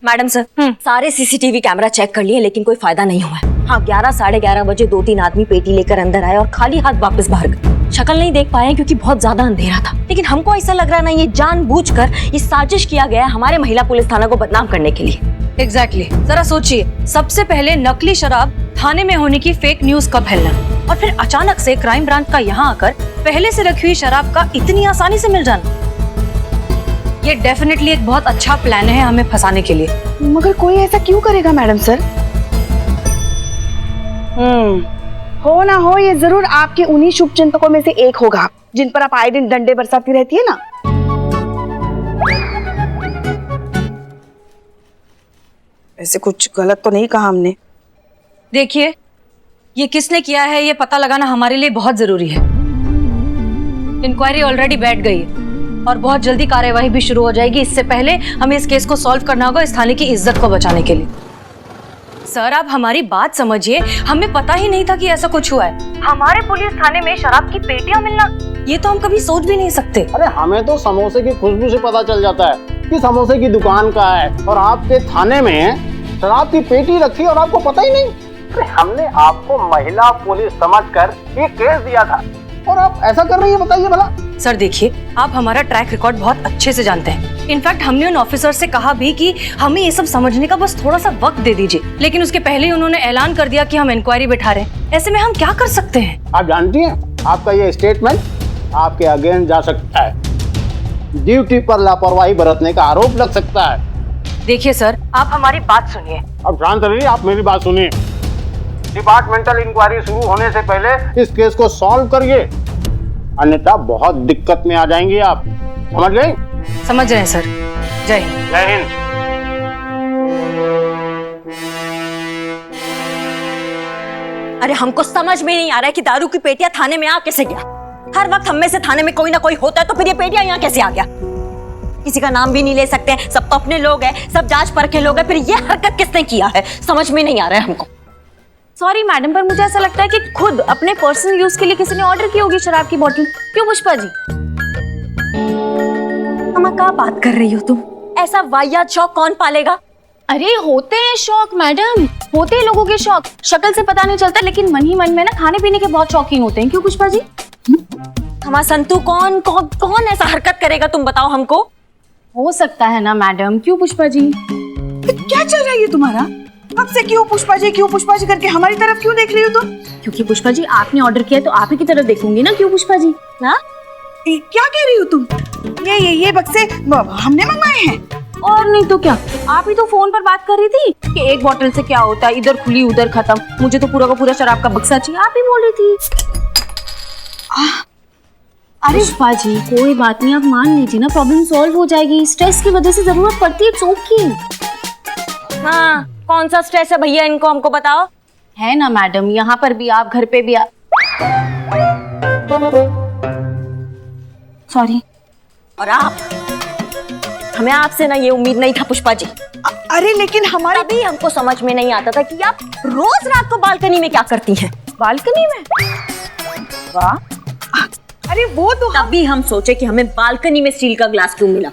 Madam sir, सारे CCTV camera check कर लिए लेकिन कोई फायदा नहीं हुआ है। हाँ, 11 साढ़े 11 बजे 2-3 आदमी पेटी लेकर अंदर आए और खाली हाथ वापस बाहर गए। शक्ल नहीं देख पाए क्योंकि बहुत ज्यादा अंधेरा था, लेकिन हमको ऐसा लग रहा ना ये जानबूझकर ये साजिश किया गया है हमारे महिला पुलिस थाना को बदनाम करने के लिए। एग्जैक्टली। जरा सोचिए, सबसे पहले नकली शराब थाने में होने की फेक न्यूज का फैलना और फिर अचानक से क्राइम ब्रांच का यहाँ आकर पहले से रखी हुई शराब का इतनी आसानी से मिल जाना, ये डेफिनेटली एक बहुत अच्छा प्लान है हमें फंसाने के लिए। मगर कोई ऐसा क्यों करेगा मैडम सर? हो ना हो, ये जरूर आपके उन्हीं शुभचिंतकों में से एक होगा जिन पर आप आए दिन डंडे बरसाती रहती है ना। ऐसे कुछ गलत तो नहीं कहा हमने। देखिए, ये किसने किया है ये पता लगाना हमारे लिए बहुत जरूरी है। इंक्वायरी ऑलरेडी बैठ गई है और बहुत जल्दी कार्यवाही भी शुरू हो जाएगी। इससे पहले हमें इस केस को सॉल्व करना होगा इस थाने की इज्जत को बचाने के लिए। सर, आप हमारी बात समझिए, हमें पता ही नहीं था कि ऐसा कुछ हुआ है। हमारे पुलिस थाने में शराब की पेटियां मिलना, ये तो हम कभी सोच भी नहीं सकते। अरे हमें तो समोसे की खुशबू से पता चल जाता है कि समोसे की दुकान का है, और आपके थाने में शराब की पेटी रखी और आपको पता ही नहीं। अरे हमने आपको महिला पुलिस समझकर ये केस दिया था और आप ऐसा कर रही है, बताइए भला। सर देखिए, आप हमारा ट्रैक रिकॉर्ड बहुत अच्छे से जानते हैं। इनफैक्ट हमने उन ऑफिसर से कहा भी कि हमें ये सब समझने का बस थोड़ा सा वक्त दे दीजिए, लेकिन उसके पहले ही उन्होंने ऐलान कर दिया कि हम इंक्वायरी बैठा रहे हैं। ऐसे में हम क्या कर सकते हैं? आप जानती हैं, आपका ये स्टेटमेंट आपके अगेंस्ट जा सकता है। ड्यूटी पर लापरवाही बरतने का आरोप लग सकता है। देखिए सर, आप हमारी बात सुनिए। अब शांत रहिए, आप मेरी बात सुनिए। डिपार्टमेंटल इंक्वायरी शुरू होने से पहले इस केस को सॉल्व करिए, अन्यथा बहुत दिक्कत में आ जाएंगे आप। समझ गए? समझ रहे हैं सर। जय हिंद। जय हिंद। अरे हमको समझ में नहीं आ रहा है कि दारू की पेटियां थाने में आ कैसे गया। हर वक्त हम में से थाने में कोई ना कोई होता है, तो फिर ये पेटियां यहाँ कैसे आ गया? किसी का नाम भी नहीं ले सकते, सब तो अपने लोग हैं, सब जांच परखे लोग हैं, फिर ये हरकत किसने किया है समझ में नहीं आ रहा है हमको। सॉरी मैडम, पर मुझे ऐसा लगता है कि खुद अपने पर्सनल यूज के लिए किसी ने ऑर्डर की होगी शराब की बोतल। क्यों पुष्पा जी? अम्मा क्या बात कर रही हो तुम? ऐसा वाहियात शौक कौन पालेगा? अरे होते हैं शौक मैडम, होते हैं लोगों के शौक। शक्ल से पता नहीं चलता, लेकिन मन ही मन में ना खाने पीने के बहुत शौकीन होते हैं। क्यों पुष्पा जी? हमारा संतू कौन कौन कौन ऐसा हरकत करेगा, तुम बताओ हमको। हो सकता है ना मैडम। क्यों पुष्पा जी? क्या चल रहा है ये तुम्हारा? अब से क्यों पुष्पा जी करके हमारी तरफ क्यों देख रही हो तुम? क्योंकि पुष्पा जी आपने ऑर्डर किया तो आप ही की तरफ देखूंगी ना। क्यों पुष्पा जी? ना क्या कह रही हो तुम? ये बक्से हमने मंगवाए हैं। और नहीं तो क्या, आप ही तो फोन पर बात कर रही थी कि एक बोतल से क्या होता है, इधर खुली उधर खत्म, मुझे तो पूरा का पूरा शराब का बक्सा चाहिए, आप ही बोल रही थी। अरे पुष्पा जी कोई बात नहीं, आप मान लीजिए ना, प्रॉब्लम सॉल्व हो जाएगी। स्ट्रेस की वजह से जरूरत पड़ती है, इट्स ओके। हाँ, कौन सा स्ट्रेस है भैया, इनको हमको बताओ। है ना मैडम, यहाँ पर भी आप, घर पे भी आप। सॉरी। और आप, हमें आपसे ना ये उम्मीद नहीं था पुष्पा जी। अरे लेकिन हमारे तभी हमको समझ में नहीं आता था कि आप रोज रात को बालकनी में क्या करती हैं। बालकनी में? वाह। अरे वो तो तभी हम सोचे कि हमें बालकनी में स्टील का ग्लास क्यों मिला।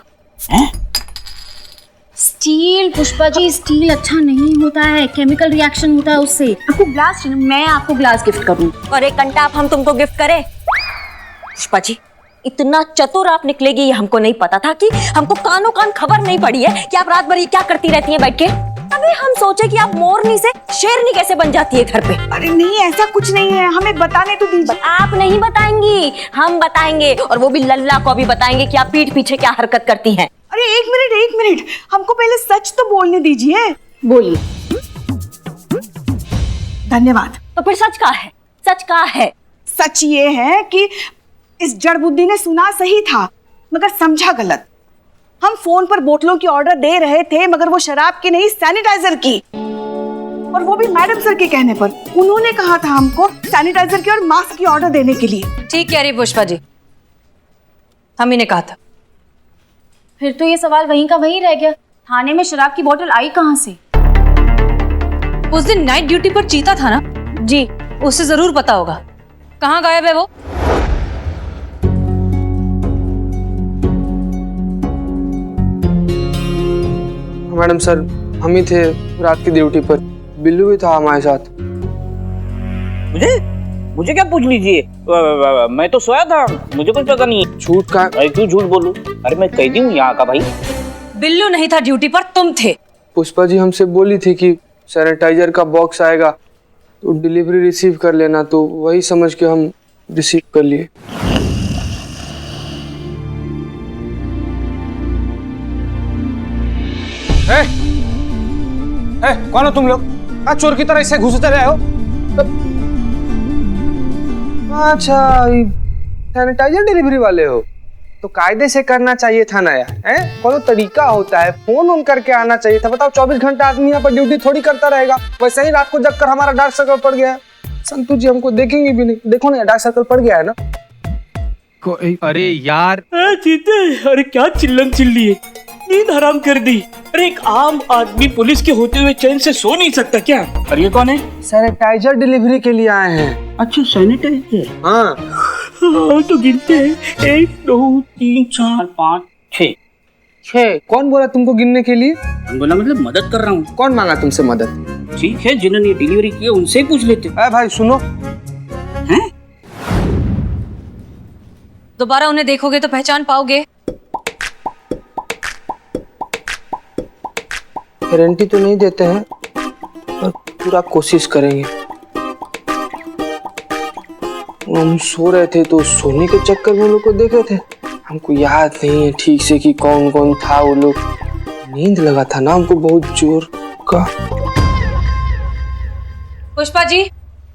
स्टील पुष्पा जी, स्टील अच्छा नहीं होता है, केमिकल रिएक्शन होता है उससे। आपको ग्लास चाहिए, मैं आपको ग्लास गिफ्ट करूँ। और एक घंटा आप हम तुमको गिफ्ट करें? पुष्पा जी इतना चतुर आप निकलेगी ये हमको नहीं पता था। कि हमको कानों कान खबर नहीं पड़ी है कि आप रात भर ये क्या करती रहती हैं बैठ के। तभी हम सोचे कि आप मोरनी से शेरनी कैसे बन जाती है घर पे। अरे नहीं, ऐसा कुछ नहीं है, हमें बताने तो दीजिए। आप नहीं बताएंगी, हम बताएंगे, और वो भी लल्ला को भी बताएंगे कि आप पीठ पीछे क्या हरकत करती हैं। अरे एक मिनट, हमको पहले सच तो बोलने दीजिए। बोलिए। धन्यवाद। तो फिर सच का है? सच का है? सच ये है कि इस जड़ बुद्धि ने सुना सही था मगर समझा गलत। हम फोन पर बोतलों की ऑर्डर दे रहे थे, मगर वो शराब की नहीं, सैनिटाइजर की, और वो भी मैडम सर के कहने पर। उन्होंने कहा था हमको सैनिटाइजर की और मास्क की ऑर्डर देने के लिए। ठीक कह रही पुष्पा जी, हम ही ने कहा था। फिर तो ये सवाल वहीं का वहीं रह गया, थाने में शराब की बोतल आई कहाँ से? उस दिन नाइट ड्यूटी पर चीता था ना जी, उससे जरूर पता होगा। कहाँ गायब है वो? मैडम सर, हम ही थे रात की ड्यूटी पर, बिल्लू भी था हमारे साथ। मुझे क्या पूछ लीजिए, मैं तो सोया था, मुझे कुछ पता नहीं। झूठ का? अरे क्यों झूठ बोलूं? अरे मैं कैदी हूँ यहाँ का भाई। बिल्लू नहीं था ड्यूटी पर, तुम थे। पुष्पा जी हमसे बोली थी कि सैनिटाइजर का बॉक्स आएगा तो डिलीवरी रिसीव कर लेना, तो वही समझ के हम रिसीव कर लिए। कौन हो तुम लोग? चोर की तरह ऐसे घुसते रहे हो? अच्छा, सैनिटाइजर डिलीवरी वाले हो तो कायदे से करना चाहिए था ना यार, हैं? कोई तरीका होता है, फोन ऑन करके आना चाहिए था। बताओ 24 घंटा आदमी यहाँ पर ड्यूटी थोड़ी करता रहेगा। वैसे ही रात को जग कर हमारा डार्क सर्कल पड़ गया है। संतु जी हमको देखेंगे भी नहीं, देखो ना डार्क सर्कल पड़ गया है ना। अरे यार चीते, अरे क्या चिल्लम चिल्ली है, नींद हराम कर दी। अरे एक आम आदमी पुलिस के होते हुए चैन से सो नहीं सकता क्या? और ये कौन है? सैनिटाइजर डिलीवरी के लिए आए हैं। अच्छा सैनिटाइजर। हाँ तो गिनते हैं 1 2 3 4 5 6। 6? कौन बोला तुमको गिनने के लिए? बोला मतलब मदद कर रहा हूँ। कौन मांगा तुमसे मदद? ठीक है, जिन्होंने डिलीवरी की है उनसे ही पूछ लेते। भाई सुनो, हैं? दोबारा उन्हें देखोगे तो पहचान पाओगे। गारंटी तो नहीं देते हैं पर पूरा कोशिश करेंगे। हम सो रहे थे तो सोने के चक्कर में लोग को देखे थे, हमको याद नहीं है ठीक से कि कौन कौन था वो लोग। नींद लगा था ना हमको बहुत जोर का। पुष्पा जी।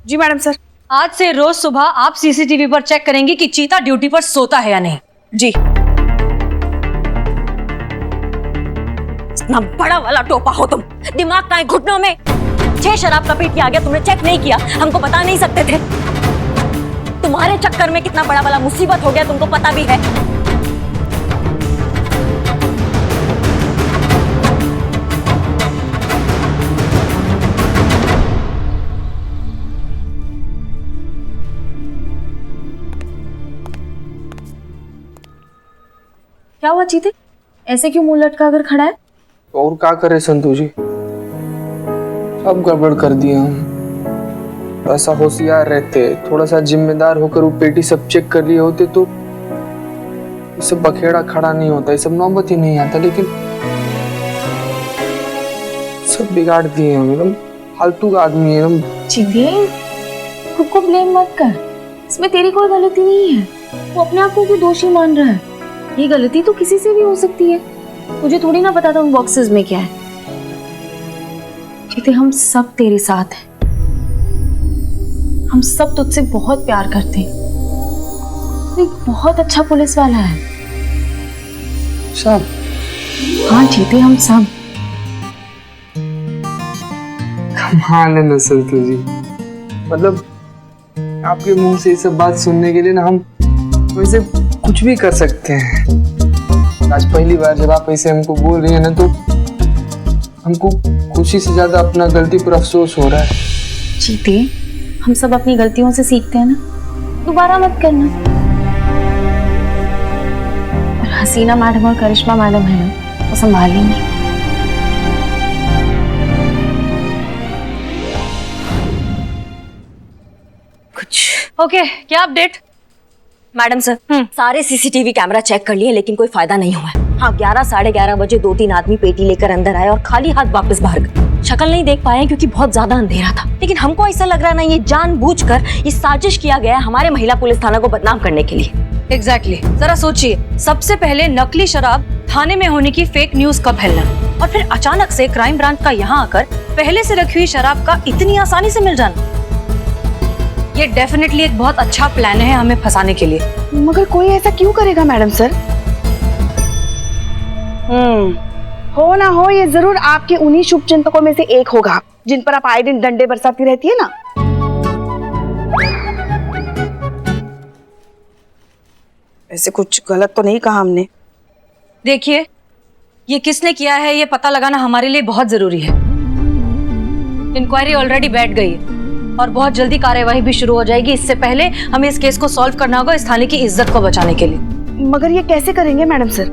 जी मैडम सर। आज से रोज सुबह आप सीसीटीवी पर चेक करेंगी कि चीता ड्यूटी पर सोता है या नहीं। जी। इतना बड़ा वाला टोपा हो तुम, दिमाग का है घुटनों में। 6 शराब का पेटी आ गया, तुमने चेक नहीं किया, हमको बता नहीं सकते थे। तुम्हारे चक्कर में कितना बड़ा वाला मुसीबत हो गया तुमको पता भी है। क्या हुआ चीते, ऐसे क्यों मुंह लटका कर खड़ा है? और क्या करे संतु जी, सब गड़बड़ कर दिया हम। ऐसा होशियार रहते, थोड़ा सा जिम्मेदार होकर वो पेटी सब चेक कर लिए होते तो ये सब बखेड़ा खड़ा नहीं होता, ये सब नौबत ही नहीं आता। लेकिन सब बिगाड़ दिए हम, एकदम फालतू का आदमी है एकदम। चीते, खुद को ब्लेम मत कर, इसमें तेरी कोई गलती नहीं है। वो अपने आप को क्यों दोषी मान रहा है? ये गलती तो किसी से भी हो सकती है। मुझे थोड़ी ना पता था उन बॉक्सेस में क्या है। चीते, हम सब तेरे साथ हैं, हम सब तुझसे बहुत प्यार करते हैं। तू एक बहुत अच्छा पुलिस वाला है। सब? हाँ चीते, हम सब। कमाल है ना संतु जी, मतलब आपके मुंह से ये सब बात सुनने के लिए ना हम वैसे कुछ भी कर सकते हैं। आज पहली बार जब आप ऐसे हमको बोल रही हैं ना तो हमको खुशी से ज्यादा अपना गलती पर अफसोस हो रहा है। चीते, हम सब अपनी गलतियों से सीखते हैं ना, दोबारा मत करना। और हसीना मैडम और करिश्मा मैडम है ना, वो संभालेंगी। ओके, क्या अपडेट? मैडम सर, सारे सीसीटीवी कैमरा चेक कर लिए लेकिन कोई फायदा नहीं हुआ है। हाँ, 11 साढ़े 11 बजे 2-3 आदमी पेटी लेकर अंदर आए और खाली हाथ वापस बाहर गए। शक्ल नहीं देख पाए क्योंकि बहुत ज्यादा अंधेरा था, लेकिन हमको ऐसा लग रहा ना ये जानबूझकर ये साजिश किया गया है हमारे महिला पुलिस थाना को बदनाम करने के लिए। एग्जैक्टली। जरा सोचिए, सबसे पहले नकली शराब थाने में होने की फेक न्यूज का फैलना और फिर अचानक से क्राइम ब्रांच का यहाँ आकर पहले से रखी हुई शराब का इतनी आसानी से मिल जाना। ये डेफिनेटली एक बहुत अच्छा प्लान है हमें फंसाने के लिए। मगर कोई ऐसा क्यों करेगा मैडम सर? हो ना हो, ये जरूर आपके उन्हीं शुभचिंतकों में से एक होगा जिन पर आप आए दिन डंडे बरसाती रहती है ना। ऐसे कुछ गलत तो नहीं कहा हमने। देखिए, ये किसने किया है ये पता लगाना हमारे लिए बहुत जरूरी है। इंक्वायरी ऑलरेडी बैठ गई है और बहुत जल्दी कार्यवाही भी शुरू हो जाएगी। इससे पहले हमें इस केस को सॉल्व करना होगा इस थाने की इज्जत को बचाने के लिए। मगर ये कैसे करेंगे मैडम सर?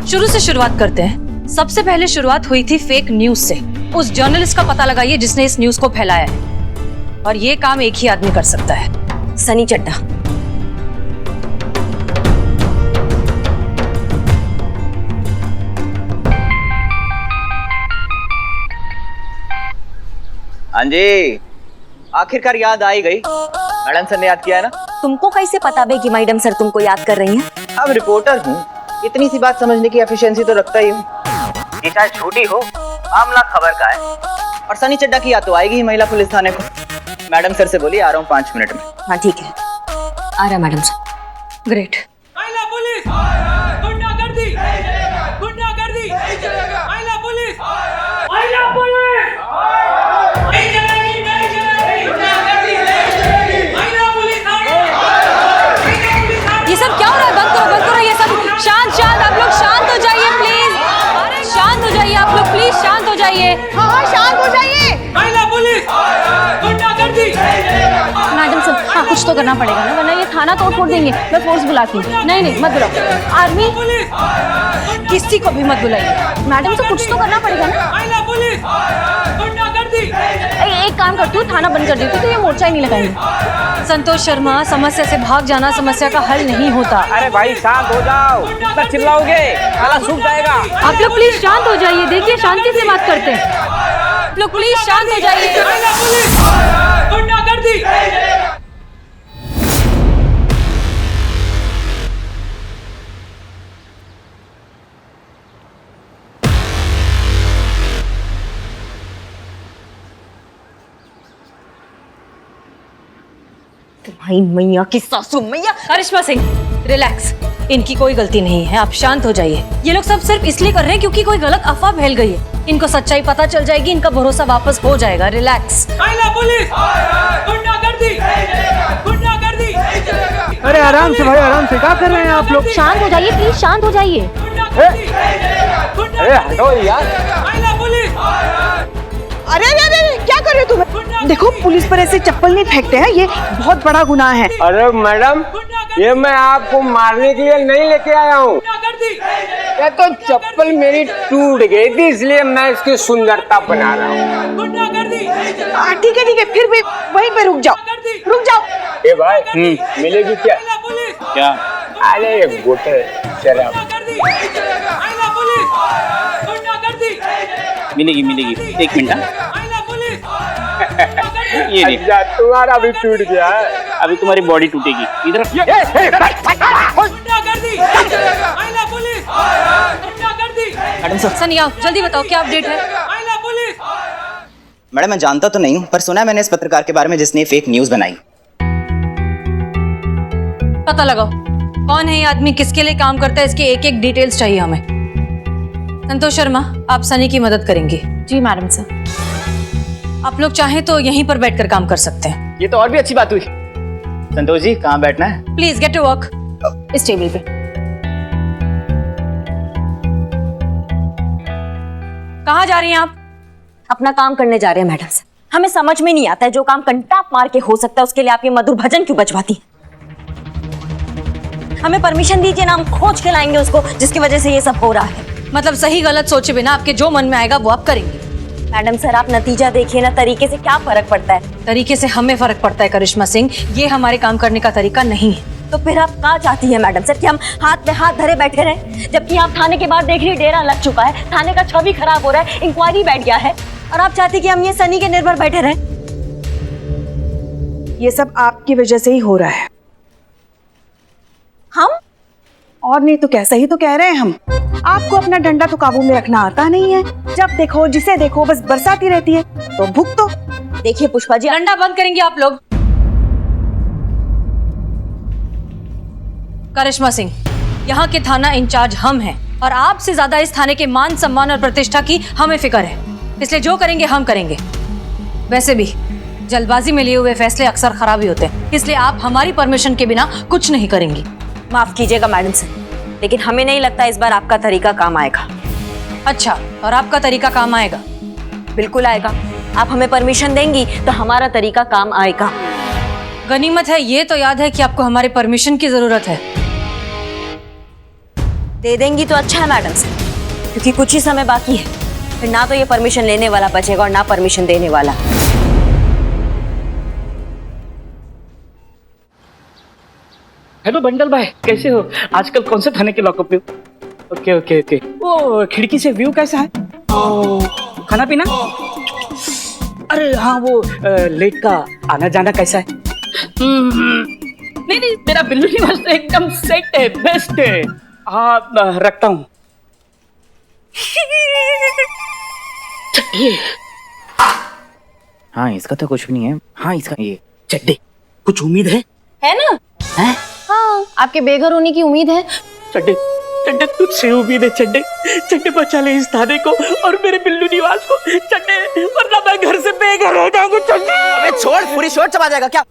शुरू से शुरुआत करते हैं। सबसे पहले शुरुआत हुई थी फेक न्यूज से। उस जर्नलिस्ट का पता लगाइए जिसने इस न्यूज को फैलाया है, और ये काम एक ही आदमी कर सकता है, सनी चड्ढा। हाँ जी, आखिरकार याद आई गई। मैडम सर ने याद किया है ना। तुमको कैसे पता बे कि मैडम सर तुमको याद कर रही हैं? अब रिपोर्टर हूँ, इतनी सी बात समझने की एफिशिएंसी तो रखता ही हूँ। ये चाहे छोटी हो, मामला खबर का है। और सनी चड्ढा की याद तो आएगी ही महिला पुलिस थाने को। मैडम सर से बोलिए आ रहा हूँ 5 मिनट में। हाँ ठीक है, आ रहा मैडम सर। ग्रेट। महिला पुलिस गुंडागर्दी, गुंडागर्दी, महिला पुलिस, महिला पुलिस नहीं चलेगी, नहीं चलेगी, गुंडागर्दी नहीं चलेगी, महिला पुलिस ये सब क्या हो रहा है? बंद करो ये सब। शांत शांत, आप लोग शांत हो जाइए प्लीज। शांत हो जाइए आप लोग, प्लीज शांत हो जाइए। हाँ शांत हो जाइए। महिला पुलिस गुंडागर्दी। मैडम सर, हाँ कुछ तो करना पड़ेगा ना, वरना ये थाना तोड़ फोड़ देंगे। मैं फोर्स बुलाती हूँ। नहीं मत बुलाओ। आर्मी किसी को भी मत बुलाइए। मैडम सर, कुछ तो करना पड़ेगा ना। महिला पुलिस गुंडागर्दी। एक काम करती हूँ, थाना बंद कर देती हूँ तो ये मोर्चा ही नहीं लगाएंगे। संतोष शर्मा, समस्या से भाग जाना समस्या का हल नहीं होता। अरे भाई शांत हो जाओ, इतना चिल्लाओगे ताला सूख जाएगा। आप लोग प्लीज शांत हो जाइए। देखिए शांति से बात करते हैं। आप लोग प्लीज शांत हो जाइए। महिला पुलिस गुंडागर्दी। तुम्हारी मैया की सासू मैया। करिश्मा सिंह, रिलैक्स। इनकी कोई गलती नहीं है, आप शांत हो जाइए। ये लोग सब सिर्फ इसलिए कर रहे हैं क्योंकि कोई गलत अफवाह फैल गई है। इनको सच्चाई पता चल जाएगी, इनका भरोसा वापस हो जाएगा। रिलैक्स। महिला पुलिस गुंडागर्दी, गुंडागर्दी। अरे आराम से भाई, आराम से। क्या कर रहे हैं आप लोग? शांत हो जाइए प्लीज, शांत हो जाइए। अरे हटो यार। महिला पुलिस। अरे क्या कर रहे हो तुम? देखो पुलिस पर ऐसे चप्पल नहीं फेंकते हैं, ये बहुत बड़ा गुनाह है। अरे मैडम, ये मैं आपको मारने के लिए नहीं लेके आया हूँ। ये तो चप्पल मेरी टूट गई थी, इसलिए मैं इसकी सुंदरता बना रहा हूँ। ठीक है, फिर भी वहीं पे रुक जाओ। ए भाई, मिलेगी क्या? क्या? अरे एक बोतल शराब। मिलेगी, एक मिनट। ये नहीं, अच्छा, तुम्हारा भी टूट गया है। अभी तुम्हारी बॉडी टूटेगी। इधर मैडम सर। सनी आओ, जल्दी बताओ क्या अपडेट है। मैडम मैं जानता तो नहीं हूँ, पर सुना है मैंने इस पत्रकार के बारे में जिसने फेक न्यूज बनाई। पता लगाओ कौन है ये आदमी, किसके लिए काम करता है, इसके एक एक डिटेल्स चाहिए हमें। संतोष शर्मा, आप सनी की मदद करेंगे। जी मैडम सर। आप लोग चाहें तो यहीं पर बैठकर काम कर सकते हैं। ये तो और भी अच्छी बात हुई। संतोष जी, कहाँ बैठना है? Please get to work. इस टेबल पे। कहाँ जा रही हैं आप? अपना काम करने जा रहे हैं मैडम सर। हमें समझ में नहीं आता है, जो काम कंटाप मार के हो सकता है उसके लिए आप ये मधुर भजन क्यों बजवाती हैं? हमें परमिशन दीजिए ना, हम खोज के लाएंगे उसको जिसकी वजह से ये सब हो रहा है। मतलब सही गलत सोचे बिना आपके जो मन में आएगा वो आप करेंगे। मैडम सर आप नतीजा देखिए ना, तरीके से क्या फर्क पड़ता है। तरीके से हमें फर्क पड़ता है करिश्मा सिंह, ये हमारे काम करने का तरीका नहीं है। तो फिर आप क्या चाहती हैं मैडम सर, कि हम हाथ पे हाथ धरे बैठे रहें? जबकि आप थाने के बाहर देख रही डेरा लग चुका है, थाने का छवि खराब हो रहा है, इंक्वायरी बैठ गया है, और आप चाहती कि हम ये सनी के निर्भर बैठे रहें? ये सब आपकी वजह से ही हो रहा है। हम? और नहीं तो क्या, सही तो कह रहे हैं हम। आपको अपना डंडा तो काबू में रखना आता नहीं है। जब देखो जिसे देखो बस बरसाती रहती है, तो भुगतो। देखिए पुष्पा जी, डंडा बंद करेंगे आप लोग। करिश्मा सिंह, यहाँ के थाना इंचार्ज हम हैं और आपसे ज्यादा इस थाने के मान सम्मान और प्रतिष्ठा की हमें फिक्र है, इसलिए जो करेंगे हम करेंगे। वैसे भी जल्दबाजी में लिए हुए फैसले अक्सर खराब ही होते हैं, इसलिए आप हमारी परमिशन के बिना कुछ नहीं करेंगी। माफ कीजिएगा मैडम सर, लेकिन हमें नहीं लगता इस बार आपका तरीका काम आएगा। अच्छा, और आपका तरीका काम आएगा? बिल्कुल आएगा। आप हमें परमिशन देंगी तो हमारा तरीका काम आएगा। गनीमत है ये तो याद है कि आपको हमारे परमिशन की जरूरत है। दे देंगी तो अच्छा है मैडम सर, क्योंकि कुछ ही समय बाकी है, फिर ना तो ये परमिशन लेने वाला बचेगा और ना परमिशन देने वाला। हेलो बंडल भाई, कैसे हो? आजकल कौन से थाने के लॉकअप पे हो? Okay okay okay. वो खिड़की से व्यू कैसा है? खाना पीना? अरे हाँ, वो लेट का आना जाना कैसा है? नहीं नहीं, मेरा बिल्लू निवास तो एकदम सेट है, बेस्ट है। हाँ रखता हूँ। हाँ इसका तो कुछ भी नहीं है। हाँ इसका ये चड्डे, कुछ उम्मीद है? है ना? हैं? हाँ, आपके बेघर होने की उम्मीद है। चड्डे चड्डे, तुझसे उम्मीद है चड्डे। चड्डे बचा ले इस थाने को और मेरे बिल्लू निवास को चड्डे, वरना मैं घर से बेघर हो जाऊंगा चड्डे। अबे छोड़, पूरी शोर चबा जाएगा क्या?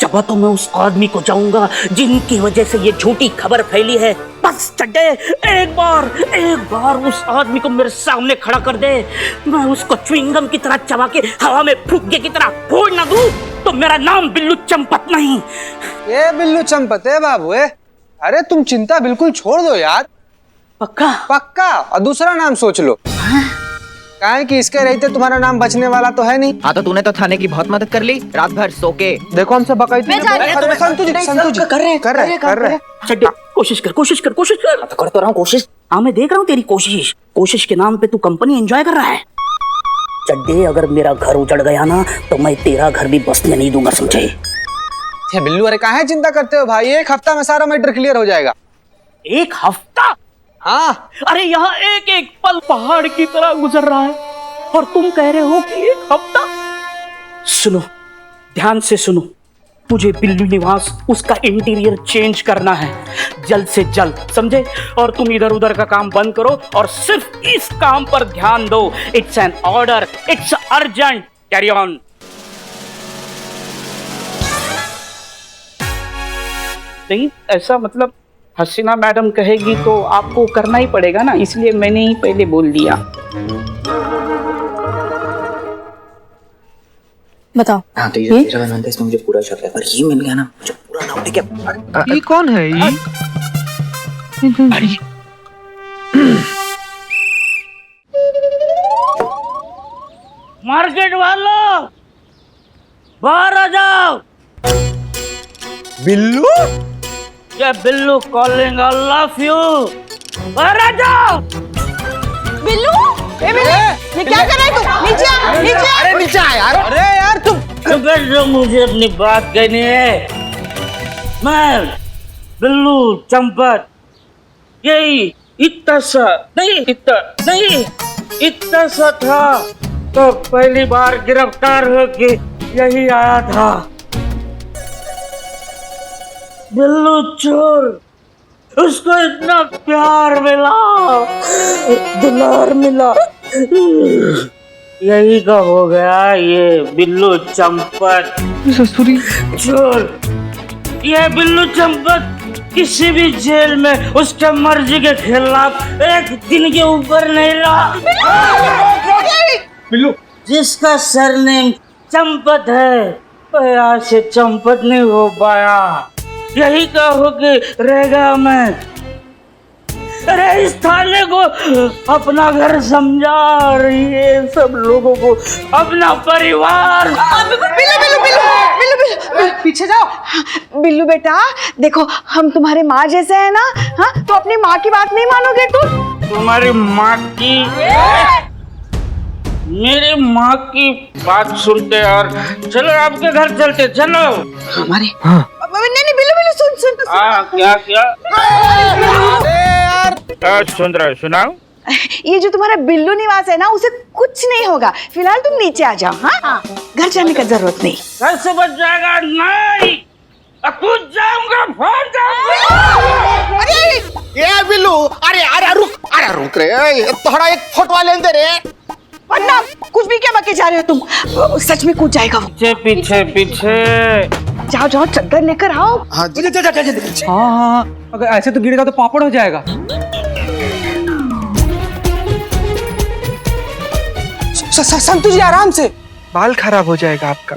चबा तो मैं उस आदमी को जाऊंगा जिनकी वजह से ये झूठी खबर फैली है। बस चड्डे, एक बार उस आदमी को मेरे सामने खड़ा कर दे, मैं उसको च्युइंगम की तरह चबा के हवा में फुग्गे की तरह फोड़ ना दूं तो मेरा नाम बिल्लू चंपत नहीं। ये बिल्लू चंपत है बाबू है। अरे तुम चिंता बिल्कुल छोड़ दो यार। पक्का? पक्का। और दूसरा नाम सोच लो। काहे कि इसके रहते तुम्हारा नाम बचने वाला तो है नहीं। हाँ तो तूने तो थाने की बहुत मदद कर ली, रात भर सो के। देखो हमसे बकाई संतु जी कर रहे। चड्डे कोशिश कर। तो कर तो रहा हूँ कोशिश। हाँ मैं देख रहा हूँ तेरी कोशिश के नाम पे तू कंपनी एंजॉय कर रहा है। चड्डे, अगर मेरा घर उजड़ गया ना तो मैं तेरा घर भी बसने नहीं दूंगा, समझे? बिल्लू, अरे काहे चिंता करते हो भाई, 1 हफ्ता में सारा मैटर क्लियर हो जाएगा। 1 हफ्ता? हाँ। अरे यहाँ एक एक पल पहाड़ की तरह गुजर रहा है और तुम कह रहे हो कि 1 हफ्ता? सुनो, ध्यान से सुनो, मुझे बिल्लू निवास उसका इंटीरियर चेंज करना है जल्द से जल्द, समझे? और तुम इधर उधर का काम बंद करो और सिर्फ इस काम पर ध्यान दो। It's an order, it's urgent, carry on. नहीं ऐसा मतलब हसीना मैडम कहेगी तो आपको करना ही पड़ेगा ना, इसलिए मैंने ही पहले बोल दिया। बताओ। हाँ तो ये तेरा बनता है, इसमें मुझे पूरा शक है, पर ये मिल गया ना मुझे पूरा नाम लेके। ये कौन है ये? मार्केट वालों बाहर आ जाओ। बिल्लू? ये Billu calling, I love you. बाहर आ जाओ। बिल्लू, ये क्या कर रहा है तू? नीचे। अरे नीचे आ यार। अरे यार तुम जो मुझे अपनी बात कहनी है। मैं बिल्लू चंपत, यही इतना सा था तो पहली बार गिरफ्तार होके यही आया था। बिल्लू चोर, उसको इतना प्यार मिला, दुलार मिला, यही का हो गया ये बिल्लू चंपत चोर। ये बिल्लू चंपत किसी भी जेल में उसके मर्जी के खिलाफ एक दिन के ऊपर नहीं रहा। बिल्लू, जिसका सरनेम चंपत है वो यहाँ से चंपत नहीं हो पाया, यही का होके रहेगा मैं। अरे इस थाने को अपना घर समझा और ये सब लोगों को अपना परिवार। बिल्लू, पीछे जाओ। बिल्लू बेटा, देखो हम तुम्हारे माँ जैसे हैं ना। हाँ तो अपनी माँ की बात नहीं मानोगे तुम? तुम्हारी माँ की, मेरी माँ की बात सुनते और चलो आपके घर चलते, चलो हमारे। नहीं बिल्लू सुन। क्या सुन रहे, सुनाओ। ये जो तुम्हारा बिल्लू निवास है ना, उसे कुछ नहीं होगा। फिलहाल तुम नीचे आ जाओ। हाँ घर जाने का जरूरत नहीं। घर से बच जाएगा नहीं, कूद जाऊंगा, फाड़ जाऊंगा। ये बिल्लू, अरे रुक रे, थोड़ा एक फोटो लेते रे। वरना कुछ भी क्या बके जा रहे हो तुम? सच में कूद जाएगा वो। पीछे जाओ चद्दर लेकर आओ। हाँ, अगर ऐसे तो गिरेगा तो पापड़ हो जाएगा। संतु जी आराम से, बाल खराब हो जाएगा आपका।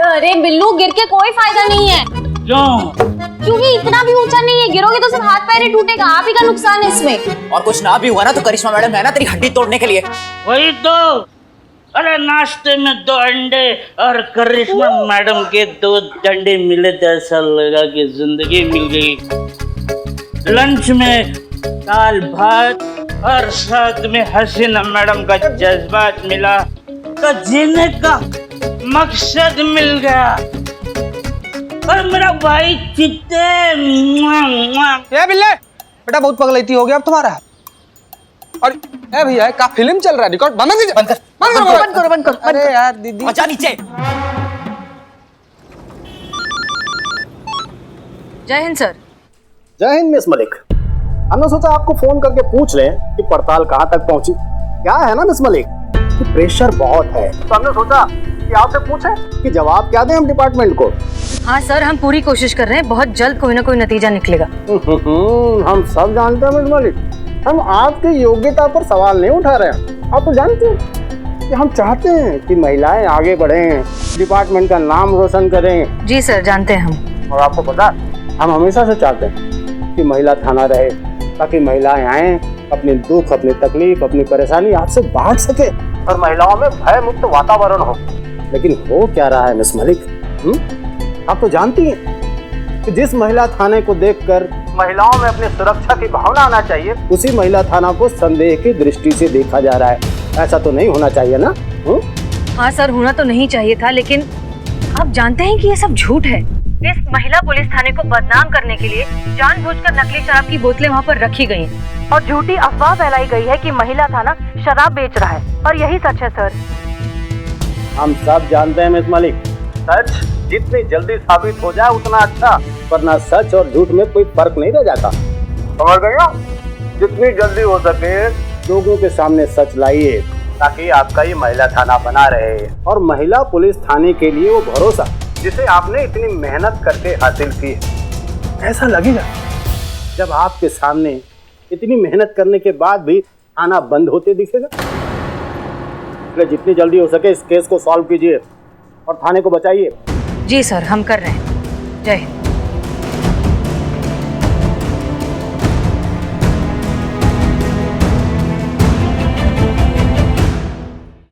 अरे बिल्लू, गिर के कोई फायदा नहीं है। क्यों? क्योंकि इतना भी ऊंचा नहीं है, गिरोगे तो सिर्फ हाथ पैर ही टूटेगा, आप ही का नुकसान है इसमें। और कुछ ना भी हुआ ना तो करिश्मा मैडम है ना तेरी हड्डी तोड़ने के लिए। वही तो, अरे नाश्ते में 2 अंडे और करिश्मा मैडम के 2 डंडे मिले तो ऐसा लगा कि जिंदगी मिल गई। लंच में दाल भात और साथ में हसीना मैडम का जज्बात मिला तो जीने का मकसद मिल गया। और मेरा भाई चित्ते ए बिल्ले, बेटा बहुत पगलैती हो गया अब तुम्हारा। और ए भैया का फिल्म चल रहा है, रिकॉर्ड बंद कर बंद करो। अरे यार दीदी जा नीचे। जय हिंद सर। जय हिंद मिस मलिक। हमने सोचा आपको फोन करके पूछ लें कि पड़ताल कहाँ तक पहुंची। क्या है ना मिस मलिक कि प्रेशर बहुत है, तो हमने सोचा कि आपसे पूछें कि जवाब क्या दें हम डिपार्टमेंट को। हाँ सर, हम पूरी कोशिश कर रहे हैं, बहुत जल्द कोई ना कोई नतीजा निकलेगा। हम सब जानते हैं मिस मलिक, हम आपकी योग्यता पर सवाल नहीं उठा रहे हैं। आप तो जानते हैं कि हम चाहते हैं कि महिलाएं आगे बढ़ें, डिपार्टमेंट का नाम रोशन करें। जी सर, जानते हैं हम। और आपको पता, हम हमेशा से चाहते हैं कि महिला थाना रहे, ताकि महिलाएं आएं, अपने दुख, अपनी तकलीफ, अपनी परेशानी आपसे बांट सके और महिलाओं में भय मुक्त वातावरण हो। लेकिन हो क्या रहा है मिस मलिक? आप तो जानती हैं कि जिस महिला थाने को देखकर महिलाओं में अपनी सुरक्षा की भावना आना चाहिए, उसी महिला थाना को संदेह की दृष्टि से देखा जा रहा है। ऐसा तो नहीं होना चाहिए ना? हाँ सर, होना तो नहीं चाहिए था, लेकिन आप जानते हैं कि ये सब झूठ है। इस महिला पुलिस थाने को बदनाम करने के लिए जानबूझकर नकली शराब की बोतलें वहाँ पर रखी गई हैं और झूठी अफवाह फैलाई गई है कि महिला थाना शराब बेच रहा है, और यही सच है सर। हम सब जानते हैं मिस मलिक, सच जितनी जल्दी साबित हो जाए उतना अच्छा, वरना सच और झूठ में कोई फर्क नहीं रह जाता। समझ गए हो? जितनी जल्दी हो सके लोगों के सामने सच लाइए, ताकि आपका ये महिला थाना बना रहे और महिला पुलिस थाने के लिए वो भरोसा जिसे आपने इतनी मेहनत करके हासिल की है, ऐसा लगेगा जब आपके सामने इतनी मेहनत करने के बाद भी थाना बंद होते दिखेगा। इसलिए जितनी जल्दी हो सके इस केस को सॉल्व कीजिए और थाने को बचाइए। जी सर, हम कर रहे हैं। जय हिंद।